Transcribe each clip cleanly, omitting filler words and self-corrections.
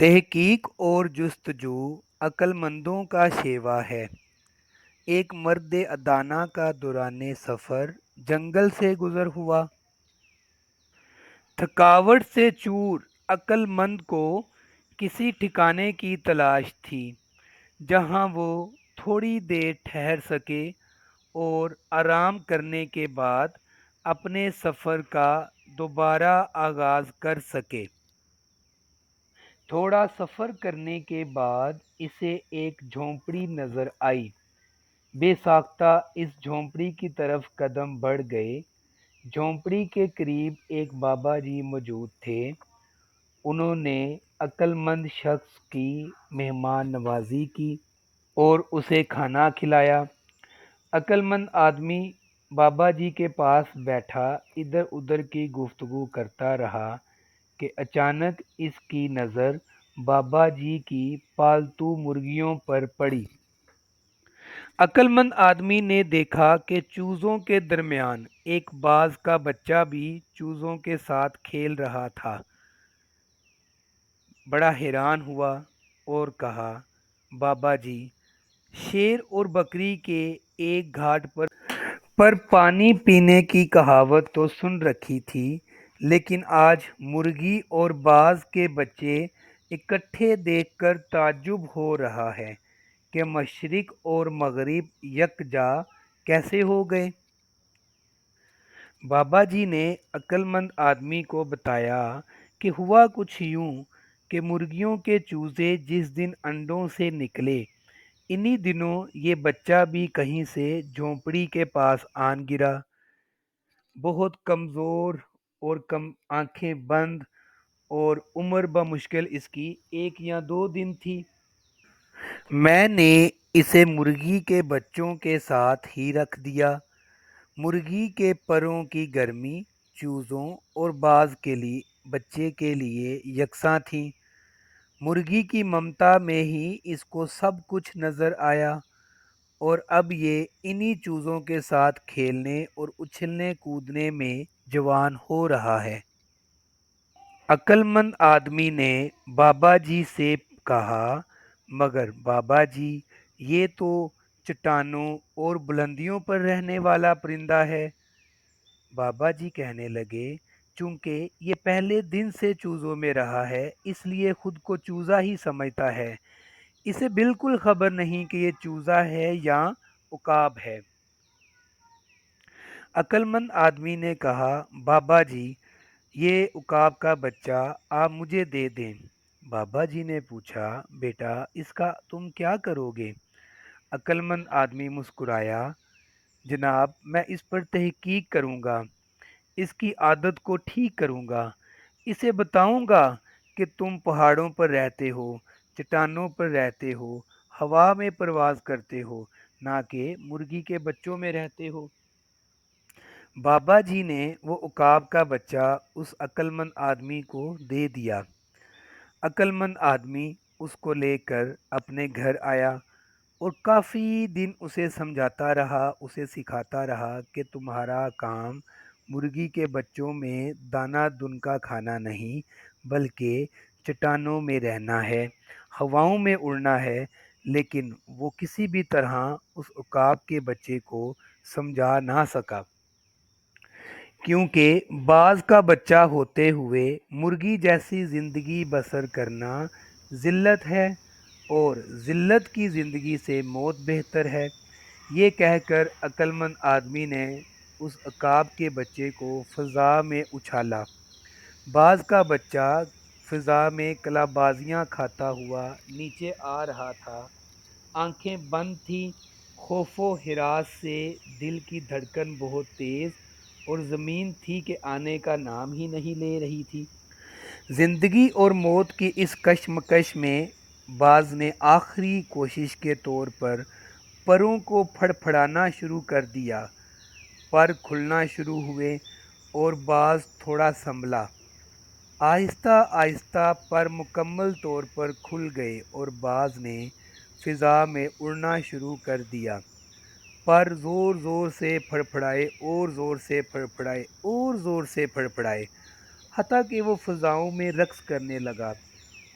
تحقیق اور جستجو عقلمندوں کا شیوا ہے۔ ایک مرد ادانا کا دوران سفر جنگل سے گزر ہوا۔ تھکاوٹ سے چور عقل مند کو کسی ٹھکانے کی تلاش تھی جہاں وہ تھوڑی دیر ٹھہر سکے اور آرام کرنے کے بعد اپنے سفر کا دوبارہ آغاز کر سکے۔ تھوڑا سفر کرنے کے بعد اسے ایک جھونپڑی نظر آئی۔ بے ساختہ اس جھونپڑی کی طرف قدم بڑھ گئے۔ جھونپڑی کے قریب ایک بابا جی موجود تھے۔ انہوں نے عقل مند شخص کی مہمان نوازی کی اور اسے کھانا کھلایا۔ عقل مند آدمی بابا جی کے پاس بیٹھا ادھر ادھر کی گفتگو کرتا رہا کہ اچانک اس کی نظر بابا جی کی پالتو مرغیوں پر پڑی۔ عقل مند آدمی نے دیکھا کہ چوزوں کے درمیان ایک باز کا بچہ بھی چوزوں کے ساتھ کھیل رہا تھا۔ بڑا حیران ہوا اور کہا، بابا جی، شیر اور بکری کے ایک گھاٹ پر پانی پینے کی کہاوت تو سن رکھی تھی، لیکن آج مرغی اور باز کے بچے اکٹھے دیکھ کر تعجب ہو رہا ہے کہ مشرق اور مغرب یکجا کیسے ہو گئے۔ بابا جی نے عقل مند آدمی کو بتایا کہ ہوا کچھ یوں کہ مرغیوں کے چوزے جس دن انڈوں سے نکلے، انہی دنوں یہ بچہ بھی کہیں سے جھونپڑی کے پاس آن گرا۔ بہت کمزور اور کم آنکھیں بند، اور عمر بمشکل اس کی 1 یا 2 دن تھی۔ میں نے اسے مرغی کے بچوں کے ساتھ ہی رکھ دیا۔ مرغی کے پروں کی گرمی چوزوں اور باز کے بچے کے لیے یکساں تھی۔ مرغی کی ممتا میں ہی اس کو سب کچھ نظر آیا، اور اب یہ انہی چوزوں کے ساتھ کھیلنے اور اچھلنے کودنے میں جوان ہو رہا ہے۔ عقل مند آدمی نے بابا جی سے کہا، مگر بابا جی، یہ تو چٹانوں اور بلندیوں پر رہنے والا پرندہ ہے۔ بابا جی کہنے لگے، چونکہ یہ پہلے دن سے چوزوں میں رہا ہے اس لیے خود کو چوزا ہی سمجھتا ہے۔ اسے بالکل خبر نہیں کہ یہ چوزا ہے یا عقاب ہے۔ عقل مند آدمی نے کہا، بابا جی، یہ عقاب کا بچہ آپ مجھے دے دیں۔ بابا جی نے پوچھا، بیٹا، اس کا تم کیا کرو گے؟ عقل مند آدمی مسکرایا، جناب، میں اس پر تحقیق کروں گا، اس کی عادت کو ٹھیک کروں گا، اسے بتاؤں گا کہ تم پہاڑوں پر رہتے ہو، چٹانوں پر رہتے ہو، ہوا میں پرواز کرتے ہو، نہ کہ مرغی کے بچوں میں رہتے ہو۔ بابا جی نے وہ عقاب کا بچہ اس عقل مند آدمی کو دے دیا۔ عقل مند آدمی اس کو لے کر اپنے گھر آیا اور کافی دن اسے سمجھاتا رہا، اسے سکھاتا رہا کہ تمہارا کام مرغی کے بچوں میں دانہ دن کا کھانا نہیں، بلکہ چٹانوں میں رہنا ہے، ہواؤں میں اڑنا ہے۔ لیکن وہ کسی بھی طرح اس عقاب کے بچے کو سمجھا نہ سکا، کیونکہ باز کا بچہ ہوتے ہوئے مرغی جیسی زندگی بسر کرنا ذلت ہے، اور ذلت کی زندگی سے موت بہتر ہے۔ یہ کہہ کر عقل مند آدمی نے اس عقاب کے بچے کو فضا میں اچھالا۔ باز کا بچہ فضا میں قلابازیاں کھاتا ہوا نیچے آ رہا تھا۔ آنکھیں بند تھیں، خوف و ہراس سے دل کی دھڑکن بہت تیز، اور زمین تھی کہ آنے کا نام ہی نہیں لے رہی تھی۔ زندگی اور موت کی اس کشمکش میں باز نے آخری کوشش کے طور پر پروں کو پھڑ پھڑانا شروع کر دیا۔ پر کھلنا شروع ہوئے اور باز تھوڑا سنبھلا۔ آہستہ آہستہ پر مکمل طور پر کھل گئے اور باز نے فضا میں اڑنا شروع کر دیا۔ پر زور زور سے پھڑپھڑائے اور زور سے پھڑپھڑائے اور زور سے پھڑپھڑائے، حتیٰ کہ وہ فضاؤں میں رقص کرنے لگا۔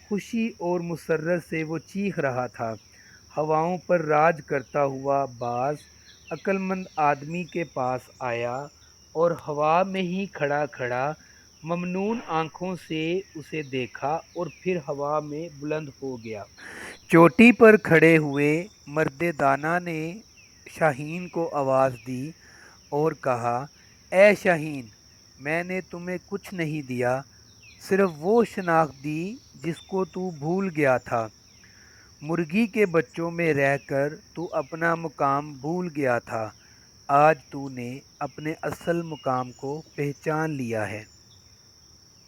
خوشی اور مسرت سے وہ چیخ رہا تھا۔ ہواؤں پر راج کرتا ہوا باز عقل مند آدمی کے پاس آیا اور ہوا میں ہی کھڑا کھڑا ممنون آنکھوں سے اسے دیکھا اور پھر ہوا میں بلند ہو گیا۔ چوٹی پر کھڑے ہوئے مرد دانا نے شاہین کو آواز دی اور کہا، اے شاہین، میں نے تمہیں کچھ نہیں دیا، صرف وہ شناخت دی جس کو تو بھول گیا تھا۔ مرغی کے بچوں میں رہ کر تو اپنا مقام بھول گیا تھا، آج تو نے اپنے اصل مقام کو پہچان لیا ہے۔